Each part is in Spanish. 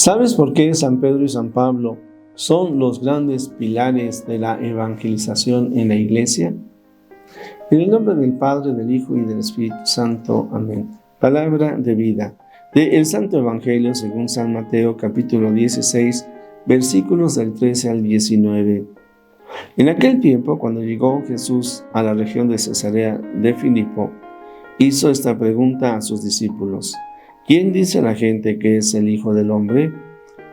¿Sabes por qué San Pedro y San Pablo son los grandes pilares de la evangelización en la Iglesia? En el nombre del Padre, del Hijo y del Espíritu Santo. Amén. Palabra de vida. Del Santo Evangelio según San Mateo, capítulo 16, versículos del 13 al 19. En aquel tiempo, cuando llegó Jesús a la región de Cesarea de Filipo, hizo esta pregunta a sus discípulos: ¿Quién dice la gente que es el Hijo del Hombre?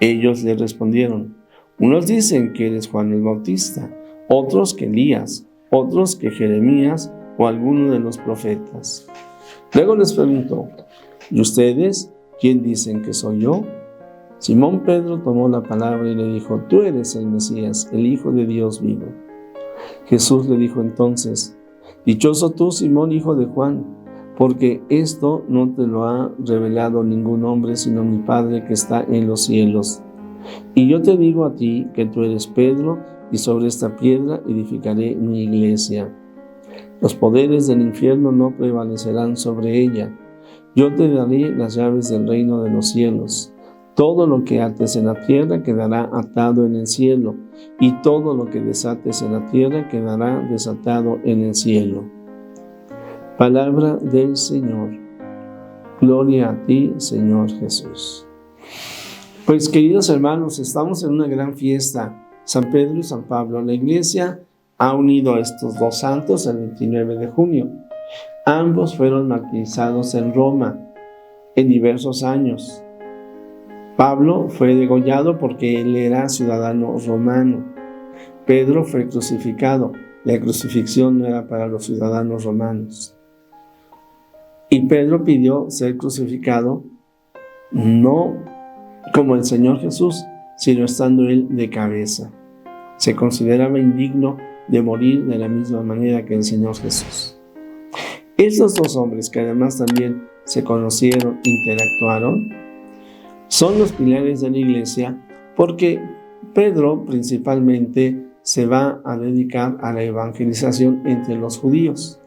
Ellos le respondieron: unos dicen que eres Juan el Bautista, otros que Elías, otros que Jeremías o alguno de los profetas. Luego les preguntó: ¿y ustedes quién dicen que soy yo? Simón Pedro tomó la palabra y le dijo: tú eres el Mesías, el Hijo de Dios vivo. Jesús le dijo entonces: dichoso tú, Simón, hijo de Juan, porque esto no te lo ha revelado ningún hombre, sino mi Padre que está en los cielos. Y yo te digo a ti que tú eres Pedro, y sobre esta piedra edificaré mi iglesia. Los poderes del infierno no prevalecerán sobre ella. Yo te daré las llaves del reino de los cielos. Todo lo que ates en la tierra quedará atado en el cielo, y todo lo que desates en la tierra quedará desatado en el cielo. Palabra del Señor. Gloria a ti, Señor Jesús. Pues, queridos hermanos, estamos en una gran fiesta, San Pedro y San Pablo. La Iglesia ha unido a estos dos santos el 29 de junio. Ambos fueron martirizados en Roma en diversos años. Pablo fue degollado porque él era ciudadano romano. Pedro fue crucificado. La crucifixión no era para los ciudadanos romanos. Y Pedro pidió ser crucificado no como el Señor Jesús, sino estando él de cabeza. Se consideraba indigno de morir de la misma manera que el Señor Jesús. Estos dos hombres, que además también se conocieron, interactuaron, son los pilares de la Iglesia, porque Pedro principalmente se va a dedicar a la evangelización entre los judíos.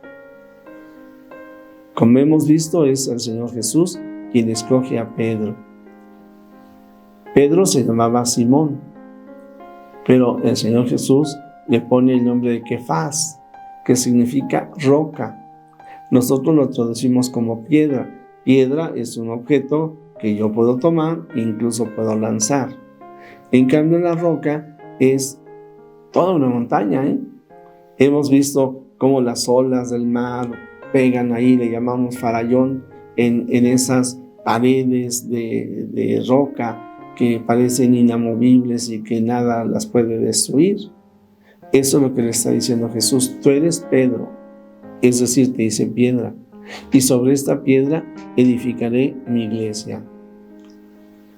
Como hemos visto, es el Señor Jesús quien escoge a Pedro. Pedro se llamaba Simón, pero el Señor Jesús le pone el nombre de Kefas, que significa roca. Nosotros lo traducimos como piedra. Piedra es un objeto que yo puedo tomar e incluso puedo lanzar. En cambio, la roca es toda una montaña, Hemos visto cómo las olas del mar pegan ahí, le llamamos farallón, en esas paredes de roca que parecen inamovibles y que nada las puede destruir. Eso es lo que le está diciendo Jesús: tú eres Pedro, es decir, te dice piedra, y sobre esta piedra edificaré mi iglesia.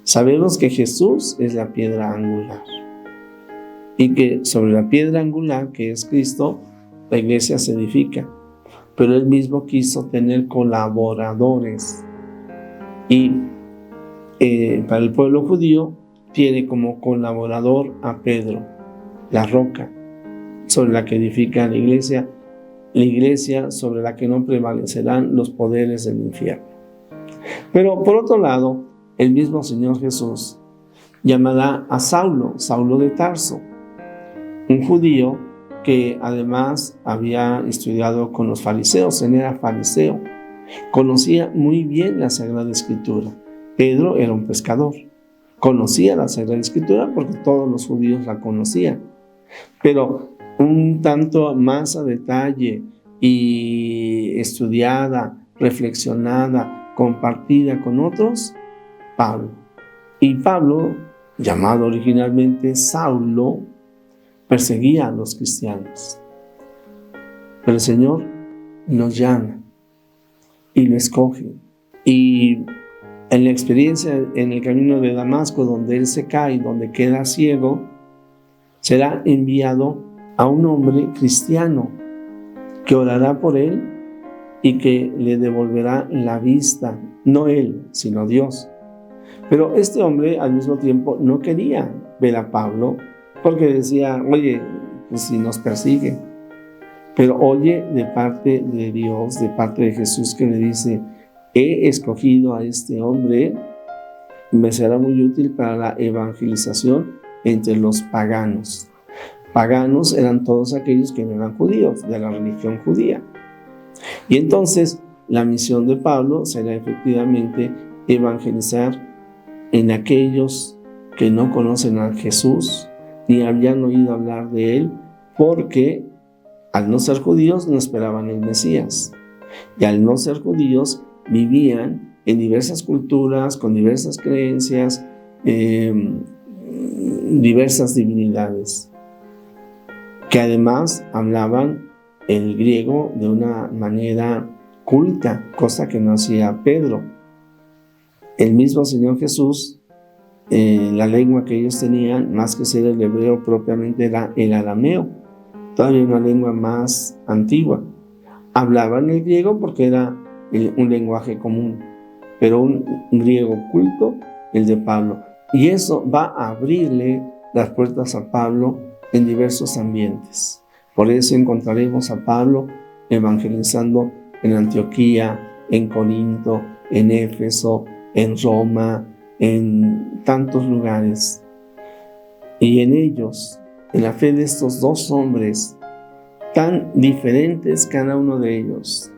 Sabemos que Jesús es la piedra angular y que sobre la piedra angular, que es Cristo, la iglesia se edifica. Pero él mismo quiso tener colaboradores, y para el pueblo judío tiene como colaborador a Pedro, la roca sobre la que edifica la iglesia sobre la que no prevalecerán los poderes del infierno. Pero por otro lado, el mismo Señor Jesús llamará a Saulo de Tarso, un judío que además había estudiado con los fariseos. Él era fariseo, conocía muy bien la Sagrada Escritura. Pedro era un pescador, conocía la Sagrada Escritura porque todos los judíos la conocían, pero un tanto más a detalle y estudiada, reflexionada, compartida con otros, Pablo. Y Pablo, llamado originalmente Saulo, perseguía a los cristianos. Pero el Señor nos llama y lo escoge. Y en la experiencia en el camino de Damasco, donde él se cae, donde queda ciego, será enviado a un hombre cristiano que orará por él y que le devolverá la vista, no él, sino Dios. Pero este hombre al mismo tiempo no quería ver a Pablo, porque decía: oye, pues si nos persigue. Pero oye de parte de Dios, de parte de Jesús, que le dice: he escogido a este hombre me será muy útil para la evangelización entre los paganos. Paganos eran todos aquellos que no eran judíos, de la religión judía. Y entonces la misión de Pablo será efectivamente evangelizar en aquellos que no conocen a Jesús ni habían oído hablar de Él, porque al no ser judíos no esperaban el Mesías. Y al no ser judíos vivían en diversas culturas, con diversas creencias, diversas divinidades, que además hablaban el griego de una manera culta, cosa que no hacía Pedro. El mismo Señor Jesús, la lengua que ellos tenían, más que ser el hebreo propiamente, era el arameo, todavía una lengua más antigua. Hablaban el griego porque era un lenguaje común, pero un griego culto, el de Pablo. Y eso va a abrirle las puertas a Pablo en diversos ambientes. Por eso encontraremos a Pablo evangelizando en Antioquía, en Corinto, en Éfeso, en Roma, en tantos lugares. Y en ellos, en la fe de estos dos hombres, tan diferentes cada uno de ellos,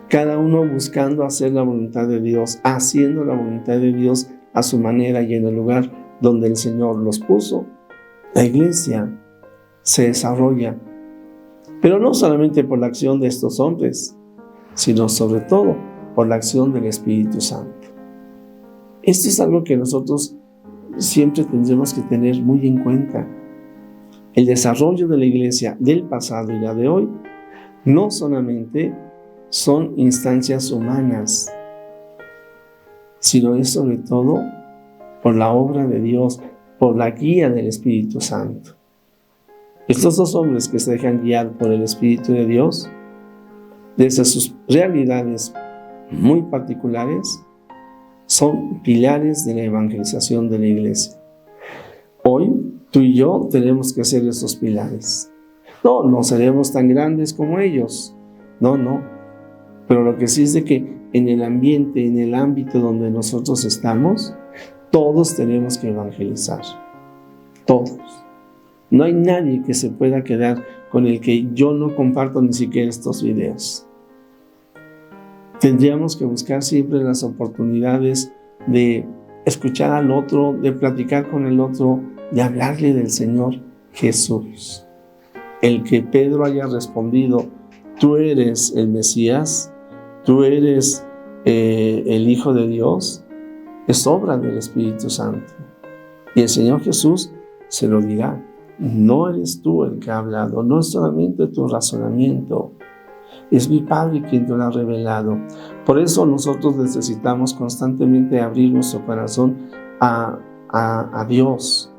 cada uno buscando hacer la voluntad de Dios, haciendo la voluntad de Dios a su manera y en el lugar donde el Señor los puso, la iglesia se desarrolla, pero no solamente por la acción de estos hombres, sino sobre todo por la acción del Espíritu Santo. Esto es algo que nosotros siempre tendremos que tener muy en cuenta. El desarrollo de la iglesia del pasado y la de hoy no solamente son instancias humanas, sino es sobre todo por la obra de Dios, por la guía del Espíritu Santo. Estos dos hombres que se dejan guiar por el Espíritu de Dios, desde sus realidades muy particulares, son pilares de la evangelización de la iglesia. Hoy, tú y yo tenemos que ser esos pilares. No seremos tan grandes como ellos. No. Pero lo que sí es de que en el ambiente, en el ámbito donde nosotros estamos, todos tenemos que evangelizar. Todos. No hay nadie que se pueda quedar con el que yo no comparto ni siquiera estos videos. Tendríamos que buscar siempre las oportunidades de escuchar al otro, de platicar con el otro, de hablarle del Señor Jesús. El que Pedro haya respondido, tú eres el Mesías, tú eres el Hijo de Dios, es obra del Espíritu Santo. Y el Señor Jesús se lo dirá. No eres tú el que ha hablado, no es solamente tu razonamiento, es mi Padre quien te lo ha revelado. Por eso nosotros necesitamos constantemente abrir nuestro corazón a Dios,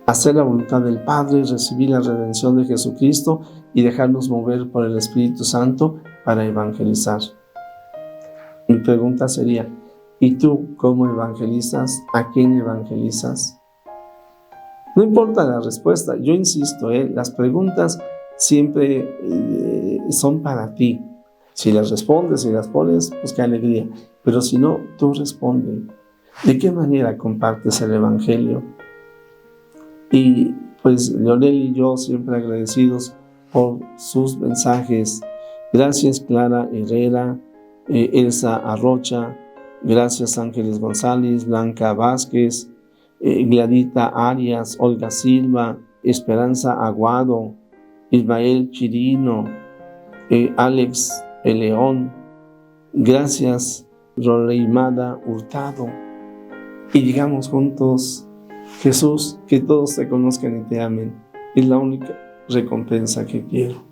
hacer la voluntad del Padre, recibir la redención de Jesucristo y dejarnos mover por el Espíritu Santo para evangelizar. Mi pregunta sería, ¿y tú cómo evangelizas? ¿A quién evangelizas? No importa la respuesta, yo insisto, las preguntas siempre son para ti. Si las respondes, si las pones, pues qué alegría. Pero si no, tú responde. ¿De qué manera compartes el Evangelio? Y pues Leonel y yo siempre agradecidos por sus mensajes. Gracias Clara Herrera, Elsa Arrocha, gracias Ángeles González, Blanca Vázquez, Gladita Arias, Olga Silva, Esperanza Aguado, Ismael Chirino, Alex León, gracias Roleimada Hurtado. Y digamos juntos, Jesús, que todos te conozcan y te amen, es la única recompensa que quiero.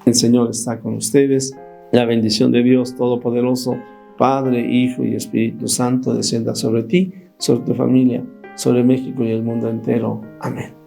El Señor está con ustedes. La bendición de Dios Todopoderoso, Padre, Hijo y Espíritu Santo, descienda sobre ti, sobre tu familia, sobre México y el mundo entero. Amén.